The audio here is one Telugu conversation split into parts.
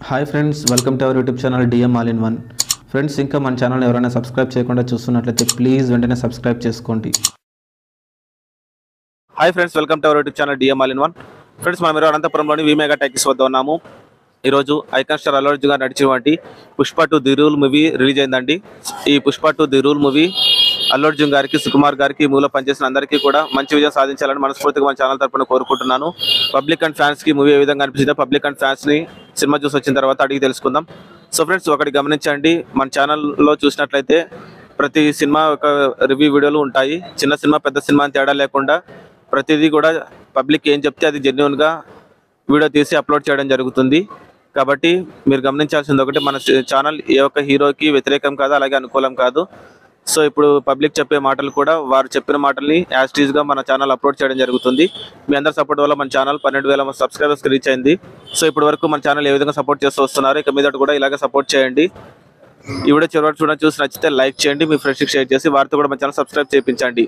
Hi friends, welcome to our YouTube channel DM all in one. Friends, ఇంకా మన ఛానల్ ఎవరైనా సబ్స్క్రైబ్ చేయకుండా చూస్తున్నట్లయితే ప్లీజ్ వెంటనే సబ్స్క్రైబ్ చేసుకోండి. Hi friends, welcome to our YouTube channel DM all in one. Friends, మనం ఈరోజు అనంతపురంలోని విమేగా టాకీస్ వద్ద ఉన్నాము. ఈరోజు ఐకాన్ స్టార్ అల్లు అర్జున్ గారు నడిచినటువంటి Pushpa 2 the rule movie release అయిందండి. ఈ Pushpa 2 the rule movie Allu Arjun గారికి, సుకుమార్ గారికి, ఈ మూవీలో పనిచేసిన అందరికీ కూడా మంచి విజయం సాధించాలని మనస్ఫూర్తిగా మన ఛానల్ తరపున కోరుకుంటున్నాను. పబ్లిక్ అండ్ ఫ్యాన్స్ కి మూవీ ఏ విధంగా అనిపించిందో పబ్లిక్ అండ్ ఫ్యాన్స్ ని సినిమా చూసి వచ్చిన తర్వాత అడిగి తెలుసుకుందాం. సో ఫ్రెండ్స్, ఒకటి గమనించండి, మన ఛానల్లో చూసినట్లయితే ప్రతి సినిమా ఒక రివ్యూ వీడియోలు ఉంటాయి. చిన్న సినిమా పెద్ద సినిమా అని తేడా లేకుండా ప్రతిదీ కూడా పబ్లిక్ ఏం చెప్తే అది జెన్యూన్గా వీడియో తీసి అప్లోడ్ చేయడం జరుగుతుంది. కాబట్టి మీరు గమనించాల్సింది ఒకటి, మన ఛానల్ ఏ ఒక్క హీరోకి వ్యతిరేకం కాదు, అలాగే అనుకూలం కాదు. సో ఇప్పుడు పబ్లిక్ చెప్పే మాటలు కూడా వారు చెప్పిన మాటల్ని యాజ్ టీజ్గా మన ఛానల్ అప్లోడ్ చేయడం జరుగుతుంది. మీ అందరి సపోర్ట్ వల్ల మన ఛానల్ 12,000 సబ్స్క్రైబర్స్కి రీచ్ అయింది. సో ఇప్పటి వరకు మన ఛానల్ ఏ విధంగా సపోర్ట్ చేస్తూ వస్తున్నారు, ఇక మీదట కూడా ఇలాగే సపోర్ట్ చేయండి. ఈ వీడియో చివరి చూసి నచ్చితే లైక్ చేయండి, మీ ఫ్రెండ్స్కి షేర్ చేసి వారితో కూడా మన ఛానల్ సబ్స్క్రైబ్ చేయించండి.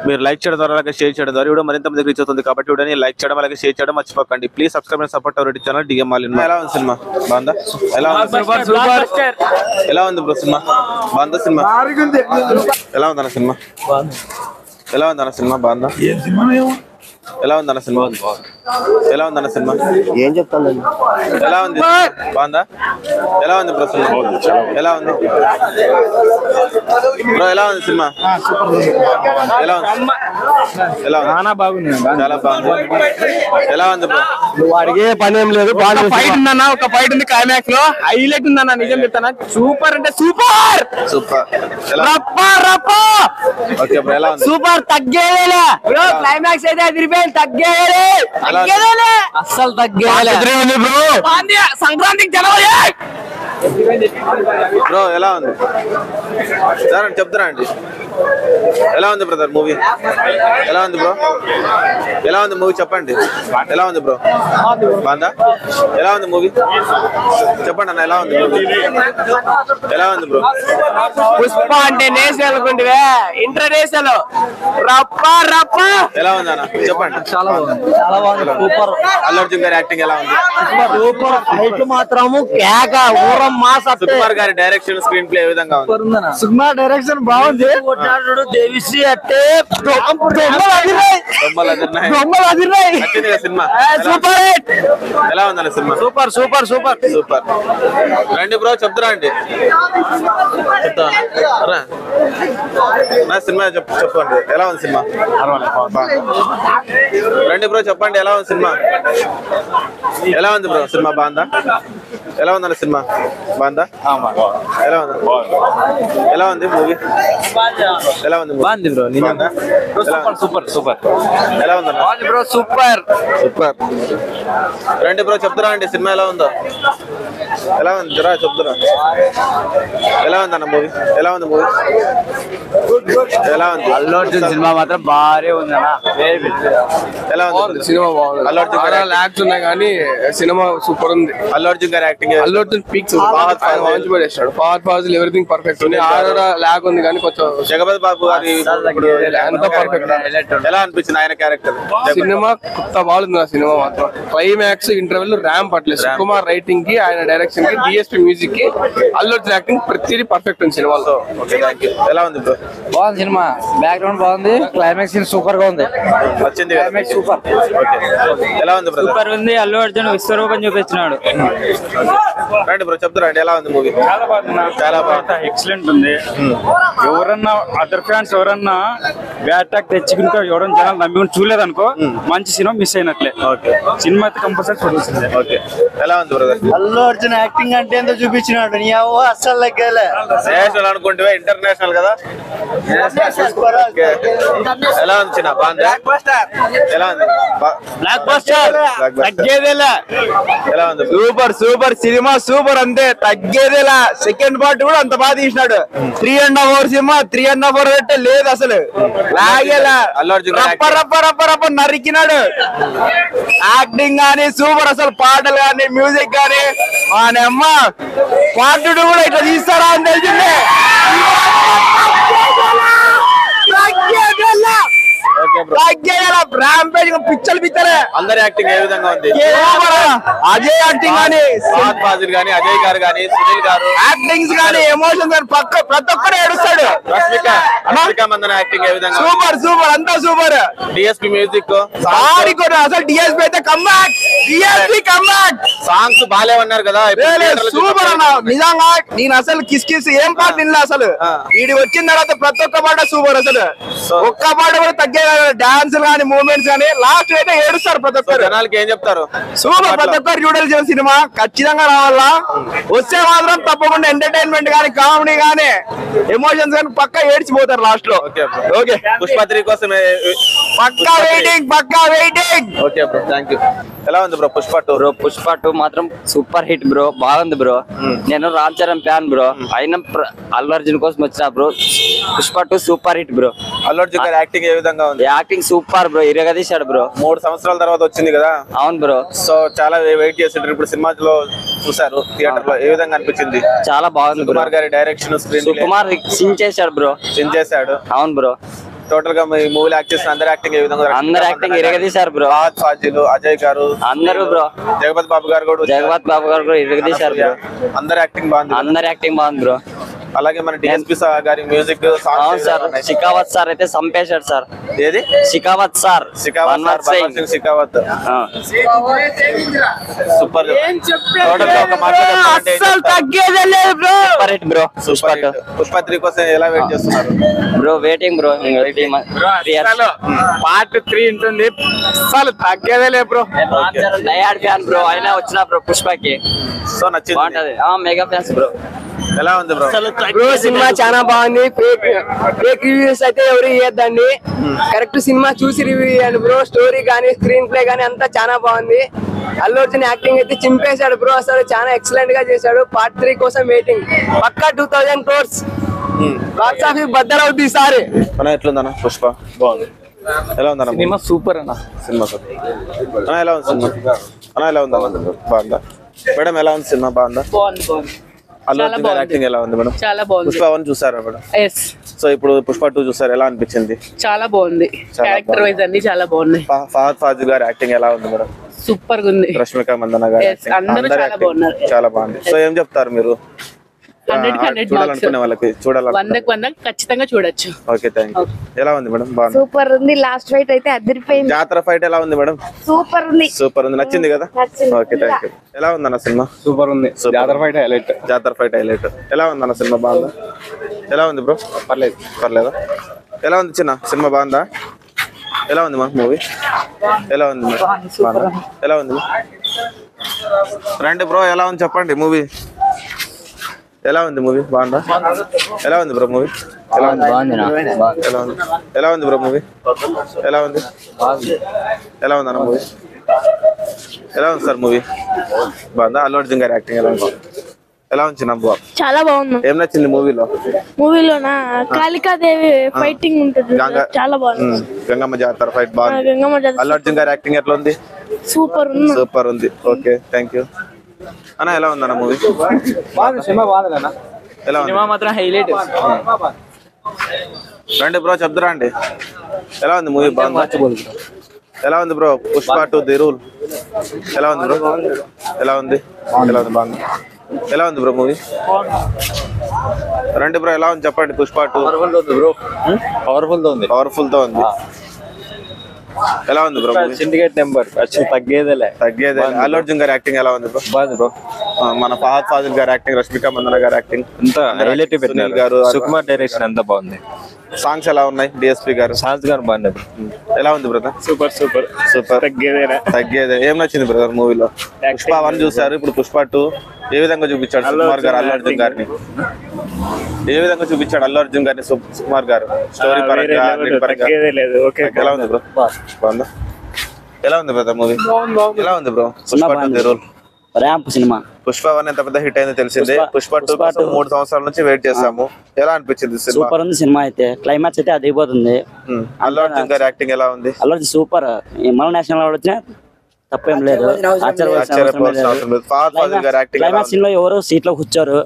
మీరు లైక్ చేయడం ద్వారా, అలాగే షేర్ చేయడం ద్వారా వీడియో మరింత మందికి రీచ్ అవుతుంది. కాబట్టి వీడియోని లైక్ చేయడం అలాగే షేర్ చేయడం మర్చిపోకండి. Please subscribe and support our channel DM all in one. ఎలా ఉంది సినిమా? బాగుందా? ఎలా ఉంది? ఎలా ఉంది బ్రో సినిమా? బాగుందా సినిమా? ఎలా ఉందన్న సినిమా? ఎలా ఉందన్న సినిమా? బాగుందా? ఎలా ఉందన్న సినిమా? ఎలా ఉందన్న సినిమా? ఏం చెప్తాను? ఎలా ఉంది? బాగుందా? ఎలా ఉంది బ్రో సినిమా? ఎలా ఉంది బ్రో? ఎలా ఉంది సినిమా? ఎలా ఉంది? ఎలా ఉంది? బాగుంది, చాలా బాగుంది. ఎలా ఉంది బ్రో? నువ్వు అడిగే పని ఏం లేదు. ఫైట్ ఉందన్న, ఒక ఫైట్ ఉంది క్లైమాక్స్ లో, హైలైట్ ఉందన్న. నిజం చెప్తానా, సూపర్ అంటే సూపర్ సూపర్. ఓకే బ్రో, ఎలా ఉంది? సూపర్. తగ్గేదేలే బ్రో, క్లైమాక్స్ అయితే అదిరిపోయింది. తగ్గేదే, అస్సలు తగ్గేదే బ్రో. సంక్రాంతికి జనవరి బ్రో ఎలా ఉంది? సరే చెప్తారా అండి, ఎలా ఉంది బ్రదర్ మూవీ? ఎలా ఉంది బ్రో? ఎలా ఉంది మూవీ చెప్పండి. ఎలా ఉంది బ్రో? బాగుందా? ఎలా ఉంది మూవీ చెప్పండి అన్న. ఎలా ఉంది మూవీ? ఎలా ఉంది బ్రో? పుష్ప అంటే నేషనల్ అనుకుంటే ఇంటర్నేషనల్. ఎలా ఉంది అన్న చెప్పండి. చాలా బాగుంది, చాలా బాగుంది. సూపర్. అల్లు అర్జున్ గారి యాక్టింగ్ ఎలా ఉంది? సూపర్. ఫైట్ మాత్రము కేక, ఊరం మాస్. సుకుమార్ గారి డైరెక్షన్, స్క్రీన్ ప్లే ఏ విధంగా ఉంది? సుకుమార్ డైరెక్షన్ బాగుంది. దేవిశ్రీ అంటే సినిమా సూపర్. ఎలా ఉందన్న cinema? Super super super super. రండి బ్రో చెప్తారా అండి, నా సినిమా చెప్పండి. ఎలా ఉంది సినిమా? రండి బ్రో చెప్పండి, ఎలా ఉంది సినిమా? ఎలా ఉంది బ్రో సినిమా? బాగుందా? ఎలా ఉందన్న సినిమా? బాగుందా? ఎలా ఉంది? ఎలా ఉంది మూవీ? ఎలా ఉంది? బాగుంది బ్రో. Super super. ఎలా ఉందన్న బ్రో? Super super. రండి బ్రో చెప్తారా అండి సినిమా ఎలా ఉందో? ఎలా ఉంది జరా చెప్తారా? ఎలా ఉందన్న మూవీ? ఎలా ఉంది మూవీ? ఎలా ఉంది? అల్లు అర్జున్ సినిమా మాత్రం భారీ ఉందన్న. ఎలా ఉంది సినిమా బాగుంది. అల్లు అర్జున్ గారి లాగ్స్ ఉన్నాయి కానీ సినిమా సూపర్ ఉంది. అల్లు అర్జున్ గారి యాక్టింగ్ అల్లు అర్జున్ పీక్స్ మంచి పడేస్తాడు. ఫాస్ట్ ఎవ్రీథింగ్ పర్ఫెక్ట్ ఉంది. ఆర్ఆర్ లాగ్ ఉంది కానీ కొంచెం జగపతి బాబు గారి అంత పర్ఫెక్ట్. ఎలా అనిపించింది ఆయన క్యారెక్టర్? సినిమా కొత్త బాగుంది. ఆ సినిమా మాత్రం క్లైమాక్స్ ఇంటర్వెల్ ర్యాంప్ పట్టలేదు. సుకుమార్ రైటింగ్ కి, ఆయన డైరెక్షన్ కి, డిఎస్పీ మ్యూజిక్ కి, అల్లు అర్జున్ యాక్టింగ్ ప్రతిదీ పర్ఫెక్ట్ ఉంది సినిమాలో. ఎలా ఉంది బ్రో? బాగుంది సినిమా. బ్యాక్గ్రౌండ్ బాగుంది, క్లైమాక్స్ సూపర్ గా ఉంది. వచ్చింది సూపర్. ఎలా ఉంది బ్రదర్? సూపర్ ఉంది. అల్లు అర్జున్ విశ్వరూపం చూపించినాడు. రండి బ్రో చెప్తారా అండి, ఎలా ఉంది మూవీ? చాలా బాగుంది. చాలా బాగుంది. ఎక్సలెంట్ ఉంది. ఎవరన్నా అదర్ ఫ్యాన్స్ ఎవరన్నా బ్యాట్ టాక్ తెచ్చుకుంటే ఎవరైనా జనాలు నమ్మి చూడలేదు అనుకో, మంచి సినిమా మిస్ అయినట్లే. సినిమా అయితే కంపల్సరీ చూడాల్సిందే. ఓకే. ఎలా ఉంది బ్రదర్? అల్లు అర్జున్ యాక్టింగ్ అంటే ఏందో చూపించినాడు. నీ అస్సలు లెక్కలే. నేషనల్ అనుకుంటే ఇంటర్నేషనల్ కదా. ఎలా ఉంది చిన్న? బాగుందా? ఎలా ఉంది? Blockbuster. తగ్గేదేలా. ఎలా ఉంది? Super super cinema. సూపర్ అంతే, తగ్గేదేలా. సెకండ్ పార్ట్ కూడా అంత బాగా తీసినాడు. 3.5 hours సినిమా. 3.5 hours అంటే లేదు అసలు. లాగేలా అల్లు అర్జున్ రప్ప నరికినాడు. యాక్టింగ్ గానీ సూపర్. అసలు పాటలు గానీ, మ్యూజిక్ గానీ, అమ్మ పాటుడు కూడా ఇట్లా తీస్తారా అని తెలిసిందే. ఓకే రాంపేజ్ పిచ్చలు పిచ్చలే. అందరి యాక్టింగ్ ఏ విధంగా ఉంది? అజయ్ యాక్టింగ్ కానీ, ఫహద్ ఫాజిల్ గానీ, అజయ్ గారు గానీ, సునీల్ గారు యాక్టింగ్స్ కానీ, ఎమోషన్స్ కానీ ప్రతి ఒక్కరు ఏడుస్తాడు. రష్మిక మందన యాక్టింగ్ ఏ విధంగా? సూపర్ సూపర్, అంతా సూపర్. డిఎస్పీ మ్యూజిక్ సారీ కూడా అసలు డిఎస్పీ అయితే కమ్బ్యాక్, డిఎస్పీ కమ్బ్యాక్. సాంగ్స్ బాగాలేవన్నారు కదా, సూపర్ అన్న. నిజంగా నేను అసలు కిస్ కిస్ ఏం పాట నిన్న అసలు వీడి వచ్చిన తర్వాత ప్రతి ఒక్క పాట సూపర్. అసలు ఒక్క పాట కూడా తగ్గే, డాన్స్ కానీ మూవ్మెంట్స్ కానీ లాస్ట్ అయితే ఏడుస్తారు ప్రతి ఒక్కరు. జనాలకి ఏం చెప్తారు? సూపర్, ప్రతి ఒక్కరు చూడాల్సిన సినిమా ఖచ్చితంగా రావాలా. వస్తే మాత్రం తప్పకుండా ఎంటర్టైన్మెంట్ కానీ, కామెడీ కానీ, ఎమోషన్స్ కానీ పక్కా ఏడ్చిపోతారు లాస్ట్ లో. ఓకే, పుష్ప 3 కోసం పక్కా వెయిటింగ్, పక్కా waiting. Okay bro, thank you. ఎలా ఉంది బ్రో పుష్ప 2? బ్రో పుష్ప 2 మాత్రం సూపర్ హిట్ బ్రో, బాగుంది బ్రో. నేను రామ్ చరణ్ ఫ్యాన్ బ్రో, అయినా అల్లు అర్జున్ కోసం వచ్చిన bro. Pushpa 2 super hit bro. Allu Arjun గారి యాక్టింగ్ ఏ విధంగా ఉంది? యాక్టింగ్ సూపర్ బ్రో, ఇరగదీశాడు బ్రో. 3 సంవత్సరాల తర్వాత వచ్చింది కదా. అవును బ్రో. సో చాలా వెయిట్ చేస్తుంటారు. ఇప్పుడు సినిమాలో చూసారు థియేటర్ లో, ఏ విధంగా అనిపించింది? చాలా బాగుంది బ్రో. కుమార్ గారి డైరెక్షన్, స్క్రీన్ సుకుమార్ సింగ్ చేశాడు బ్రో, సింగ్ చేశాడు. అవును బ్రో. టోటల్ గా మీ మూవీలో యాక్ట్ చేసిన అందరి యాక్టింగ్ ఏ విధంగా? అందరు యాక్టింగ్ ఇరగదీశారు బ్రో. ఫహద్ ఫాజిల్, అజయ్ గారు, అందరూ బ్రో. జగపతి బాబు గారు కూడా, జగపతి బాబు గారు కూడా ఇరగదీశారు బ్రో. అందరి యాక్టింగ్ బాగుంది. అందరు యాక్టింగ్ బాగుంది బ్రో. అలాగే మన డిఎస్పీ గారి మ్యూజిక్, అవును సార్. షికావత్ సార్ అయితే చంపేశాడు సార్. ఏది? Shekhawat sir, Shekhawat super. అసలు తగ్గేదే లేదు bro. Super hit bro. Pushpa 3 కోసం ఎలా వెయిట్ చేస్తున్నారు బ్రో? Waiting bro. పార్ట్ 3 ఉంటుంది, అసలు తగ్గేదే లేదు బ్రో. డయాడ్ ఫ్యాన్ బ్రో, అయినా వచ్చిన బ్రో పుష్పకి. సో నచ్చింది, బాగుంటది. Mega fans bro. ఎలా ఉంది బ్రో? బ్రో సినిమా చాలా బాగుంది. ఫేక్ రివ్యూస్ అయితే ఎవరు ఇవ్వద్దండి, కరెక్ట్ సినిమా చూసి రివ్యూ ఇవ్వండి బ్రో. స్టోరీ కానీ, స్క్రీన్ ప్లే కానీ అంతా చాలా బాగుంది. అల్లు అర్జున్ యాక్టింగ్ అయితే చింపేశాడు బ్రో, అసలు చాలా ఎక్సలెంట్ గా చేశాడు. పార్ట్ 3 కోసం వెయిటింగ్. పక్కా 2000 crores బాక్స్ ఆఫీస్ బద్దలవుద్ది ఈసారి. మన ఎట్లుందన్న పుష్ప? బాగుంది. ఎలా ఉందన్న సినిమా? సూపర్ అన్న. సినిమా అన్న ఎలా ఉంది సినిమా? అన్న ఎలా ఉందా? బాగుందా మేడం? ఎలా ఉంది సినిమా? బాగుందా? అల్లు అర్జున్ గారి యాక్టింగ్ ఎలా ఉంది మేడం? చాలా బాగుంది. పుష్ప 1 చూసారా మేడం? yes సో ఇప్పుడు పుష్ప 2 చూసారు, ఎలా అనిపించింది? చాలా బాగుంది. క్యారెక్టర్ వైజ్ అన్ని చాలా బాగున్నాయి. ఫహద్ ఫాజిల్ గారి యాక్టింగ్ ఎలా ఉంది మేడం? సూపర్ గా ఉంది. రష్మిక మందన గారి acting, అందరూ అందరి చాలా acting బాగున్నారు. చాలా బాగుంది. సో ఏం చెప్తారు మీరు 100 చూడాలనుకునే వాళ్ళకి? వందకు 100 ఖచ్చితంగా చూడొచ్చు. Okay, thank you. ఎలా ఉంది మేడం? బాగుంది. సూపర్ ఉంది. లాస్ట్ ఫైట్ అయితే అదిరిపోయింది. జాతర ఫైట్ ఎలా ఉంది మేడం? సూపర్ ఉంది. సూపర్ ఉంది. నచ్చింది కదా? Okay, thank you. ఎలా ఉంది అన్న సినిమా? సూపర్ ఉంది. జాతర ఫైట్ హైలైట్. జాతర ఫైట్ హైలైట్. ఎలా ఉంది అన్న సినిమా? బాగుందా? ఎలా ఉంది బ్రో? పర్లేదు. పర్లేదా? ఎలా ఉంది చిన్న సినిమా? బాగుందా? ఎలా ఉంది మా మూవీ? ఎలా ఉంది? ఎలా ఉంది? రండి బ్రో, ఎలా ఉంది చెప్పండి మూవీ. ఎలా ఉంది మూవీ? బాగుందా? ఎలా ఉంది బ్రో మూవీ? ఎలా ఉంది? ఎలా ఉంది? ఎలా ఉంది బ్రో మూవీ? ఎలా ఉంది? ఎలా ఉంది అన్న మూవీ? ఎలా ఉంది సార్ మూవీ? బాగుందా? అల్లు అర్జున్ గారి యాక్టింగ్ ఎలా ఉంది? ఎలా ఉంది చిన్న? చాలా బాగుంది. ఏం నచ్చింది మూవీలో? మూవీలోనా కాళికాదేవి ఫైటింగ్ ఉంటుంది, చాలా బాగుంది. గంగమ్మ జాతర ఫైట్ బాగుంది. గంగమ్మ జాతర అల్లు అర్జున్ గారి యాక్టింగ్ ఎట్లా ఉంది? సూపర్ ఉంది. సూపర్ ఉంది. ఓకే, థ్యాంక్ యూ అన్న. ఎలా ఉంది అన్న మూవీ? సినిమా బాగుంది. ఎలా ఉంది? మాత్రం హైలైట్. రండి బ్రో, చెప్తురా అండి. ఎలా ఉంది మూవీ? బాగుందా? ఎలా ఉంది బ్రో? పుష్ప 2 ది రూల్ ఎలా ఉంది బ్రో? ఎలా ఉంది? ఎలా ఉంది? బాగుంది. ఎలా ఉంది బ్రో మూవీ? రండి బ్రో, ఎలా ఉంది చెప్పండి. పుష్ప 2 పవర్ఫుల్ తో ఉంది. ఎలా ఉంది బ్రో? సిండికేట్ నెంబర్ అసలు తగ్గేదేలే. అల్లు అర్జున్ గారి యాక్టింగ్ ఎలా ఉంది బ్రో? బాగుంది బ్రో. మన ఫహద్ ఫాజిల్ గారి యాక్టింగ్, రష్మిక మందన గారి యాక్టింగ్ అంతా హైలైట్ సునీల్ గారు, సుకుమార్ డైరెక్షన్ అంతా బాగుంది. సాంగ్స్ ఎలా ఉన్నాయి? డిఎస్పీ గారు, సాంగ్స్ గారు బాగుంది. ఎలా ఉంది బ్రదర్? Super super super. తగ్గేదే. ఏం నచ్చింది బ్రదర్ మూవీలో? పుష్ప 1 చూసారు, ఇప్పుడు పుష్ప 2 ఏ విధంగా చూపించాడు సుకుమార్ గారు అల్లు అర్జున్ గారిని? ఏ విధంగా చూపించాడు అల్లు అర్జున్ గారిని సుకుమార్ గారు? స్టోరీ పరంగా ఎలా ఉంది బ్రో? బాగుందా? ఎలా ఉంది బ్రదర్ మూవీ? ఎలా ఉంది bro? Pushpa 2 the rule ramp cinema. Pushpa 1 ఎంత పెద్ద హిట్ అయిందో తెలిసిందే. పుష్ప 2 కోసం 3 సంవత్సరాల నుంచి వెయిట్ చేస్తాము. ఎలా అనిపించింది సినిమా? సూపర్ ఉంది సినిమా అయితే. క్లైమాక్స్ అయితే అదిరిపోతుంది. అల్లు అర్జున్ గారి యాక్టింగ్ ఎలా ఉంది? అల్లు అర్జున్ సూపర్. మన నేషనల్ అవార్డు వచ్చిన తప్పేం లేదు. ఆశ్చర్యపోవాల్సిన అవసరం లేదు. ఫహద్ ఫాజిల్ గారి యాక్టింగ్ ఎలా క్లైమాక్స్ ఉంది? లో ఎవరు సీట్ లో కూర్చోరు,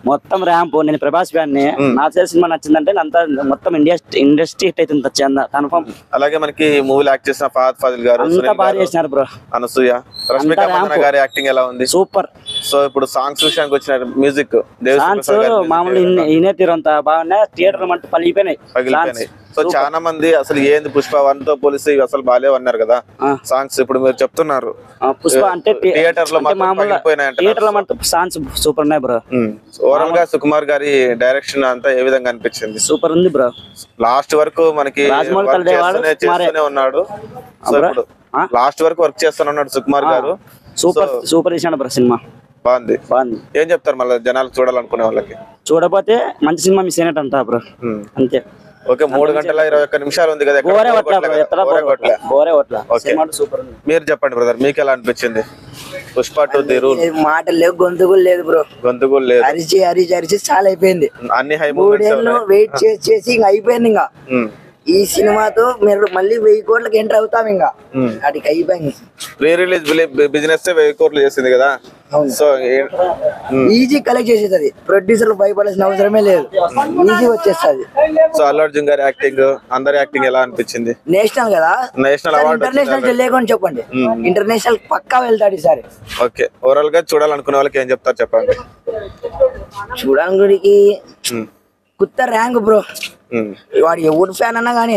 మొత్తం ర్యాంప్. నేను ప్రభాస్ ఫ్యాన్ ని, నా సినిమా నచ్చిందంటే అంతా మొత్తం ఇండస్ట్రీ హిట్ అవుతుంది కన్ఫర్మ్. అలాగే మనకి మూవీలో యాక్ట్ చేసిన ఫహద్ ఫాజిల్ గారు, అంతా బాగా చేసినారు బ్రో. అనసూయ, రష్మిక మందన గారి యాక్టింగ్ ఎలా ఉంది? సూపర్. సో ఇప్పుడు సాంగ్స్ విషయానికి వచ్చిన మ్యూజిక్ సాంగ్స్ మామూలు ఇనే తీరంత బాగున్నాయి, థియేటర్ మంట పగిలిపోయినాయి. సో చాలా మంది అసలు ఏంది పుష్ప 1 తో పోలిస్తే ఇవి అసలు బాగాలేవు అన్నారు కదా సాంగ్స్. ఇప్పుడు మీరు చెప్తున్నారు పుష్ప అంటే థియేటర్ లో థియేటర్ లో మంట సాంగ్స్ సూపర్ ఉన్నాయి బ్రో. ఓవరాల్ గా సుకుమార్ గారి డైరెక్షన్ అంతా ఏ విధంగా అనిపించింది? సూపర్ ఉంది బ్రో. లాస్ట్ వరకు మనకి చేస్తూనే ఉన్నాడు. సో ఇప్పుడు లాస్ట్ వరకు వర్క్ చేస్తున్నాడు సుకుమార్ గారు. సూపర్ చేశాడు బ్రో సినిమా. బాగుంది. ఏం చెప్తారు మళ్ళీ జనాలు చూడాలనుకునే వాళ్ళకి? చూడపోతే మంచి సినిమా మిస్ అయినట్టు అంటా బ్రో, అంతే. ఓకే, 3 గంటల 21 నిమిషాలు ఉంది కదా. మీరు చెప్పండి బ్రదర్, మీకు ఎలా అనిపించింది పుష్ప 2 ది రూల్? మాటలు లేవు, గొంతుకులు లేదు బ్రో, గొంతుకులు లేదు. అరిచి చాలా అయిపోయింది. అన్ని హై వెయిట్ చేసి ఇంకా అయిపోయింది. ఇంకా ఈ సినిమాతో మీరు మళ్ళీ 1000 కోట్లకి ఎంటర్ అవుతాం. ఇంకా వాటికి అయిపోయింది. రీ రిలీజ్ బిజినెస్ 1000 కోట్లు చేసింది కదా. సో ఈజీ కలెక్ట్ చేసేది, ప్రొడ్యూసర్ భయపడాల్సిన అవసరమే లేదు, ఈజీ వచ్చేస్తుంది. సో అల్లు అర్జున్ గారి యాక్టింగ్, అందరి యాక్టింగ్ ఎలా అనిపించింది? నేషనల్ కదా, నేషనల్ అవార్డు, ఇంటర్నేషనల్ లేకుండా చెప్పండి. ఇంటర్నేషనల్ పక్కా వెళ్తాడు ఈసారి. ఓకే, ఓవరాల్ గా చూడాలనుకునే వాళ్ళకి ఏం చెప్తారు చెప్పండి? చూడడానికి కొత్త ర్యాంక్ బ్రో. వాడు ఎవరు ఫ్యాన్ అన్నా గానీ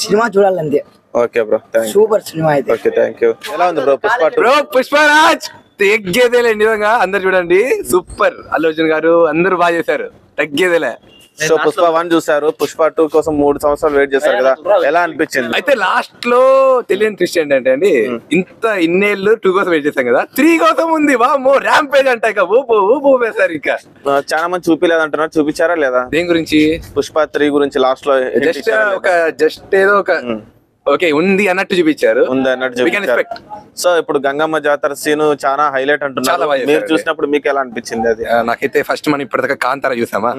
సినిమా చూడాలంతే. ఓకే బ్రో, సూపర్ సినిమా అయితే. Okay, thank you. ఎలా ఉంది బ్రో పుష్ప 2? బ్రో పుష్పరాజ్ తగ్గేదేలే, నిజంగా అందరు చూడండి సూపర్. అల్లు అర్జున్ గారు అందరూ బాగా చేశారు, తగ్గేదేలే. సో పుష్ప 1 చూసారు, పుష్ప 2 కోసం 3 సంవత్సరాలు వెయిట్ చేశారు కదా, ఎలా అనిపించింది? అయితే లాస్ట్ లో తెలియని ట్విస్ట్ ఏంటంటే అండి, ఇన్నేళ్ళు 2 కోసం వెయిట్ చేశాం కదా, 3 కోసం ఉంది. వామ్మో ర్యాంపేజ్ అంట, ఇక ఊపు వేశారు. ఇంకా చాలా మంది చూపిలేదు అంటున్నారు, చూపించారా లేదా? దేని గురించి? పుష్ప 3 గురించి లాస్ట్ లో జస్ట్ ఏదో ఒక ఓకే ఉంది అన్నట్టు చూపించారు. సో ఇప్పుడు గంగమ్మ జాతర సీన్ చాలా హైలైట్ అంటున్నారు. మీరు చూసినప్పుడు మీకు ఎలా అనిపించింది అది? నాకైతే ఫస్ట్ మనం ఇప్పటిదాకా కాంతారా చూసామా,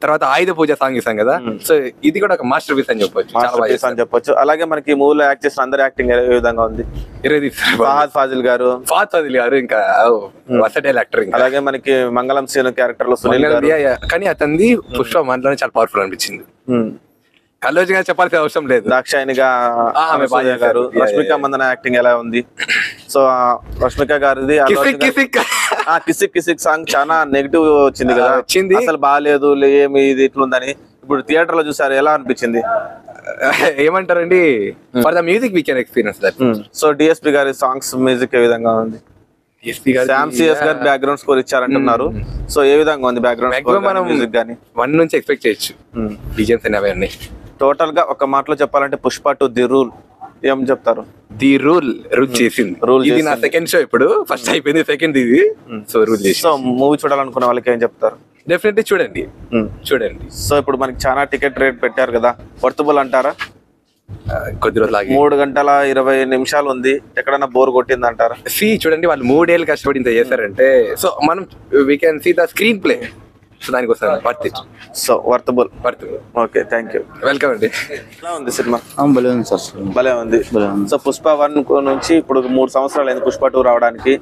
తర్వాత ఆయుధ పూజ సాంగ్ చూసాం కదా. సో ఇది కూడా ఒక మాస్టర్ పీస్ అని చెప్పొచ్చు. అలాగే మనకి మూవీలో యాక్ట్ చేసిన అందరి యాక్టింగ్ ఏ విధంగా ఉంది? ఫహద్ ఫాజిల్ గారు ఇంకా వర్సటైల్ యాక్టర్. అలాగే మనకి మంగళం సీన్ క్యారెక్టర్ లో సునీల్ గారు, కానీ అతనిది పుష్ప మనలోనే చాలా పవర్ఫుల్ అనిపించింది. అల్లు అర్జున్ గారు చెప్పాల్సిన అవసరం లేదు. దాక్షాయణిగా గారు, రష్మిక మందన యాక్టింగ్ ఎలా ఉంది? సో రష్మిక గారిది కిసిక్ కిసిక్ సాంగ్ చాలా నెగిటివ్ వచ్చింది కదా, అసలు బాగాలేదు, ఏమి ఇది ఇట్లుందని. ఇప్పుడు థియేటర్ లో చూసారు, ఎలా అనిపించింది? ఏమంటారండి, for the music we can experience that. So DSP గారి సాంగ్స్ మ్యూజిక్ ఏ విధంగా ఉంది? శామ్ సిఎస్ గారు బ్యాక్గ్రౌండ్ స్కోర్ ఇచ్చారంటున్నారు. సో ఏ విధంగా ఉంది బ్యాక్గ్రౌండ్ మ్యూజిక్ గానీ? 1 నుంచి ఎక్స్పెక్ట్ చేయొచ్చు. బీజిఎమ్స్ అనేవి ఉన్నాయి. టోటల్ గా ఒక మాటలో చెప్పాలంటే పుష్ప 2 ది రూల్ ఏం చెప్తారు? ది రూల్ చేసింది. ఇది నా సెకండ్ షో, ఇప్పుడు ఫస్ట్ అయిపోయింది, సెకండ్ ఇది. సో రూల్ చేసి, సో మూవీ చూడాలనుకునే వాళ్ళకి ఏం చెప్తారు? డెఫినెట్లీ చూడండి. సో ఇప్పుడు మనకి చాలా టికెట్ రేట్ పెట్టారు కదా, వర్తబుల్ అంటారా? కొద్ది రోజులు 3 గంటల 20 నిమిషాలు ఉంది, ఎక్కడైనా బోర్ కొట్టింది అంటారా? చూడండి, వాళ్ళు 3 ఏళ్ళు కష్టపడి ఇంత చేశారంటే, సో మనం we can see the screenplay. So దానికోసం worth it. So worthable. Okay, thank you. Welcome అండి. ఎలా ఉంది సినిమా? భలే ఉంది సార్, భలే ఉంది. సో పుష్ప 1 నుంచి ఇప్పుడు 3 సంవత్సరాలు అయింది పుష్ప 2 రావడానికి.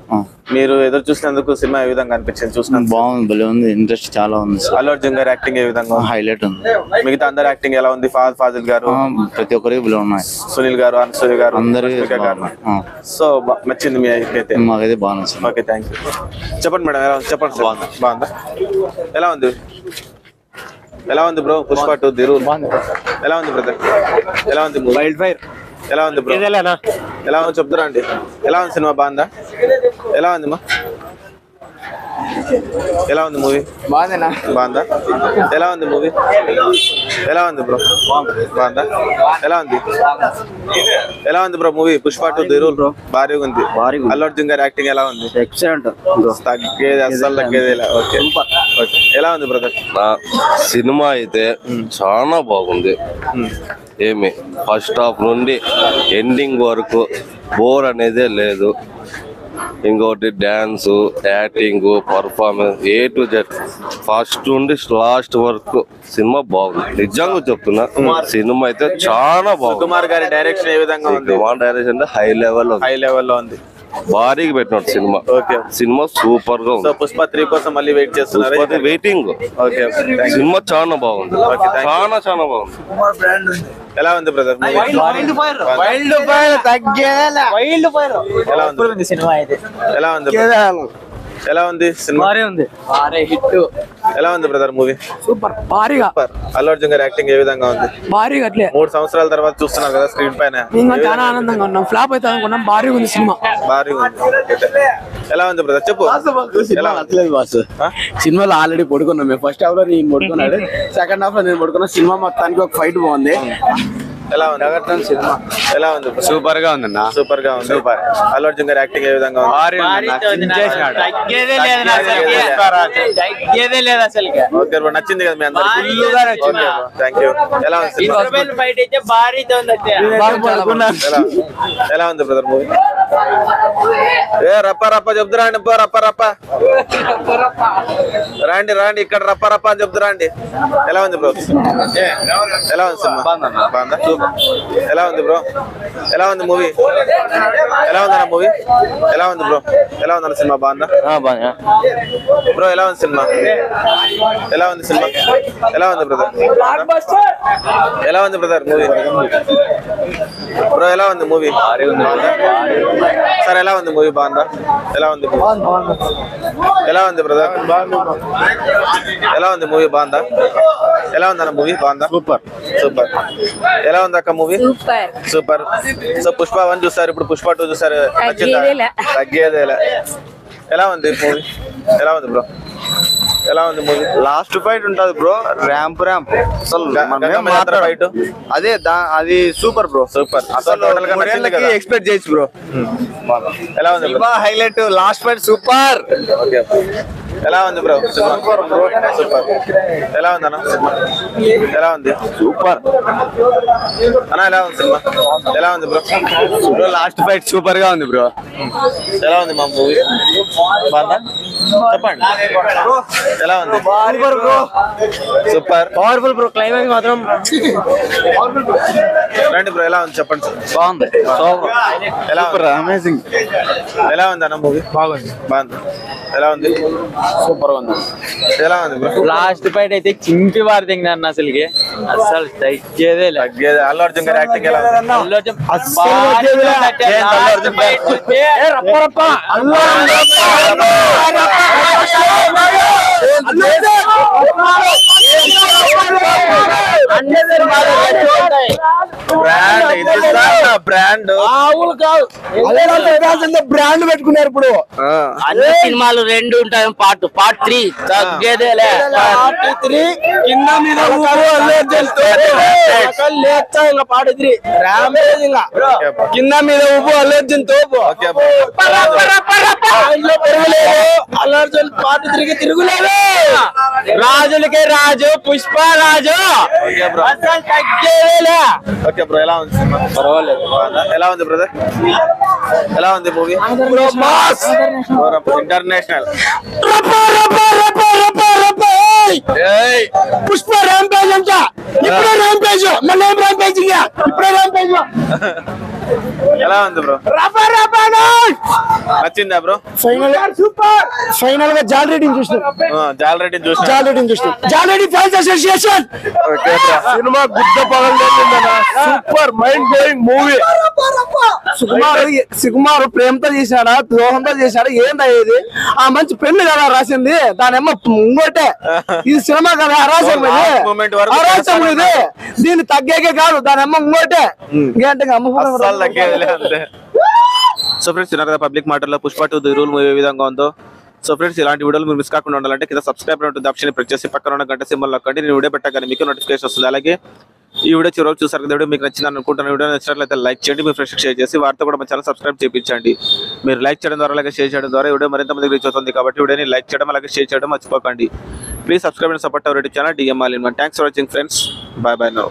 మీరు ఎదురు చూసినందుకు సినిమా ఏ విధంగా అనిపించింది? చూసిన బాగుంది, భలే ఉంది, ఇంట్రెస్ట్ చాలా ఉంది. అల్లు అర్జున్ గారి యాక్టింగ్ ఏ విధంగా? హైలైట్ ఉంది. మిగతా అందరి యాక్టింగ్ ఎలా ఉంది? ఫహద్ ఫాజిల్ గారు, ప్రతి ఒక్కరికి భలే ఉన్నాయి. సునీల్ గారు, అనసూయ గారు, అందరికి సో నచ్చింది మీ అయితే? మాకైతే బాగా నచ్చింది. Okay, thank you. చెప్పండి మేడం, ఎలా చెప్పండి. బాగుందా? ఎలా ఉంది? ఎలా ఉంది బ్రో పుష్ప 2 ది రూల్? ఎలా ఉంది బ్రదర్? ఎలా ఉంది వైల్డ్ ఫైర్? ఎలా ఉంది బ్రో? ఎలా ఉంది చెప్తారా అండి? ఎలా ఉంది సినిమా? బాగుందా? ఎలా ఉంది మా? ఎలా ఉంది మూవీ? బాగుందా? ఎలా ఉంది మూవీ? ఎలా ఉంది బ్రో? బాగుందా? ఎలా ఉంది? ఎలా ఉంది bro movie Pushpa 2 the rule? భారీగా ఉంది. అల్లు అర్జున్ గారి యాక్టింగ్ ఎలా ఉంది? ఎక్సలెంట్, తగ్గేది అస్సలు తగ్గేది. ఓకే, ఎలా ఉంది బ్రదర్? సినిమా అయితే చాలా బాగుంది. ఏమి ఫస్ట్ హాఫ్ నుండి ఎండింగ్ వరకు బోర్ అనేదే లేదు. ఇంకోటి dance, acting, performance A to Z first నుండి లాస్ట్ వరకు సినిమా బాగుంది. నిజంగా చెప్తున్నా, సినిమా అయితే చాలా బాగుంది. కుమార్ గారి డైరెక్షన్ ఏ విధంగా ఉంది? కుమార్ డైరెక్షన్ హై లెవెల్ లో ఉంది. భారీగా పెట్టినాడు సినిమా. సినిమా సూపర్ గా ఉంది. పుష్ప 3 కోసం మళ్ళీ వెయిట్ చేస్తున్నారు. వెయిటింగ్. సినిమా చాలా బాగుంది, చాలా బాగుంది. ఎలా ఉంది బ్రదర్? సినిమా అయితే ఎలా ఉంది? ఎలా ఉంది సినిమా? ఎలా ఉంది బ్రదర్ మూవీ? సూపర్, భారీగా. అల్లు అర్జున్ గారి యాక్టింగ్ ఏ విధంగా ఉంది? భారీగా అట్లే 3 సంవత్సరాల తర్వాత చూస్తున్నారు కదా స్క్రీన్ పైన. ఇంకా చాలా ఆనందంగా ఉన్నాం. ఫ్లాప్ అయితే అనుకున్నాం, భారీగా ఉంది సినిమా. భారీగా ఉంది. ఎలా ఉంది బ్రదర్ చెప్పు. సినిమాలో ఆల్రెడీ పడుకున్నాం మేము. ఫస్ట్ హాఫ్ లో నేను పడుకున్నాడు, సెకండ్ హాఫ్ లో నేను పడుకున్నా. సినిమా మొత్తానికి ఒక ఫైట్ బాగుంది. ఎలా ఉంది సినిమా? ఎలా ఉంది? సూపర్ గా ఉంది. సూపర్ గా ఉంది. అల్లు అర్జున్ గారి యాక్టింగ్ ఏ విధంగా ఉంది? నచ్చింది కదా మీ అందరికి? Thank you. ఎలా ఉంది? ఎలా ఉంది బ్రదర్ మూవీ? రప్ప రప్ప చెప్తురా అండి. రప్ప రప్ప రాండి రాండి, ఇక్కడ రప్ప రప్ప అని చెప్తురా అండి. ఎలా ఉంది బ్రో? ఎలా ఉంది సినిమా? బాగుందా? ఎలా ఉంది బ్రో? ఎలా ఉంది మూవీ? ఎలా ఉందన్న మూవీ? ఎలా ఉంది బ్రో? ఎలా ఉందన్న సినిమా? బాగుందా బ్రో? ఎలా ఉంది సినిమా? ఎలా ఉంది సినిమా? ఎలా ఉంది బ్రదర్? ఎలా ఉంది బ్రదర్ మూవీ? బ్రో ఎలా ఉంది మూవీ? సార్ ఎలా ఉంది మూవీ? బాగుందా? ఎలా ఉంది? ఎలా ఉంది బ్రదర్? ఎలా ఉంది మూవీ? బాగుందా? ఎలా ఉందన్న మూవీ? బాగుందా? Super super. ఎలా ఉంది అక్క మూవీ? సూపర్. సో పుష్ప 1 చూసారు, ఇప్పుడు పుష్ప 2 చూసారు. తగ్గేదేలా. ఎలా ఉంది మూవీ? ఎలా ఉంది బ్రో? ఎలా ఉంది మూవీ? లాస్ట్ ఫైట్ ఉంటది బ్రో, ర్యాంప్ అసలు ఫైట్ అదే అది సూపర్ బ్రో. సూపర్. అసలు ఎక్స్పెక్ట్ చేయొచ్చు బ్రో. ఎలా ఉంది? Highlight last fight super. ఎలా ఉంది బ్రో? సూపర్. ఎలా ఉంది అన్న సినిమా? ఎలా ఉంది? సూపర్ అన్న. ఎలా ఉంది సినిమా? ఎలా ఉంది బ్రో? లాస్ట్ ఫైట్ సూపర్ గా ఉంది బ్రో. ఎలా ఉంది మా మూవీ? బాగుందా? చెప్పండి. ఎలా ఉంది? Super bro. Super powerful bro. Climax మాత్రం రండి బ్రో. ఎలా ఉంది చెప్పండి. బాగుంది. ఎలా ఉంది? అమేజింగ్. ఎలా ఉంది అన్న మూవీ? బాగుంది. ఎలా ఉంది? సూపర్ ఉంది. ఎలా ఉంది బ్రో? లాస్ట్ ఫైట్ అయితే చింపి వారిదింగ్ అన్న అసలుకి. అసలు తగ్గేదే అల్లు అర్జున్ గారి యాక్టింగ్ ఎలా ఉంది? అల్లు అర్జున్ బ్రాండ్ పెట్టుకున్నారు ఇప్పుడు. అన్ని సినిమాలు 2 ఉంటాయి. పార్ట్ 3 తగ్గేదేలే. పార్ట్ 3 కింద మీద పార్ట్ 3 కింద మీద ఉప్పు అల్లు అర్జున్ తోపు. అల్లు అర్జున్ పార్ట్ 3 తిరుగులేదు. రాజులకే రాజు, పుష్ప రాజు. Okay bro. ఎలా ఉంది సినిమా? పర్వాలేదు. ఎలా ఉంది బ్రదర్? ఎలా ఉంది మూవీ? ఇంటర్నేషనల్. పుష్ప ర్యాంపేజ్ అంట. ఇప్పుడే ర్యాంపేజ్, మళ్ళీ ఏం ర్యాంపేజ్? ఇప్పుడే ర్యాంపేజ్. ఎలా ఉంది బ్రో? నచ్చిందా బ్రో? ఫైనల్ గా జాల్ రెడ్డిని చూసినాం. జాల్ రెడ్డిని చూసినాం. జాల్ రెడ్డి ఫ్యాన్స్ అసోసియేషన్ సినిమా గుద్ద పగలు. Super mind blowing movie. Sukumar ప్రేమతో చేశాడా, ద్రోహంతో చేశాడా, ఏందా ఇది? ఆ మంచి పెళ్లి కదా రాసింది, దాని అమ్మ ఇంకోటే. ఇది సినిమా కదా అరాచకం, అరాచకం ఇది. దీన్ని తగ్గేకే కాదు, దాని అమ్మ ఇంకోటే. ఏంటంటే అమ్మ సో ఫ్రెండ్స్ తిన్నారు కదా పబ్లిక్ మాటల్లో పుష్ప 2 ది రూల్ మూవీ ఏ విధంగా ఉందో. సో ఫ్రెండ్స్ ఇలాంటి వీడియోలు మీరు మిస్ కాకుండా ఉండాలంటే కింద సబ్స్క్రైబ్ ఉంటుంది ఆప్షన్ ప్రెస్ చేసి పక్కన ఉన్న గంట సింబల్ నొక్కండి. నేను వీడియో పెట్టగానే మీకు నోటిఫికేషన్ వస్తుంది. అలాగే ఈ వీడియో చివరికి చూసారు కదా, వీడియో మీకు నచ్చిందని అనుకుంటున్న వీడియో నచ్చినట్లయితే లైక్ చేయండి, మీ ఫ్రెండ్స్కి షేర్ చేసి వారితో కూడా మన ఛానల్ సబ్స్క్రైబ్ చేయించండి. మీరు లైక్ చేయడం ద్వారా అలాగే షేర్ చేయడం ద్వారా వీడియో మరింత మందికి రీచ్ అవుతుంది. కాబట్టి వీడియోని లైక్ చేయడం అలాగే షేర్ చేయడం మర్చిపోకండి. Please subscribe and support our YouTube channel DM All in One. Thanks for watching friends. By by now.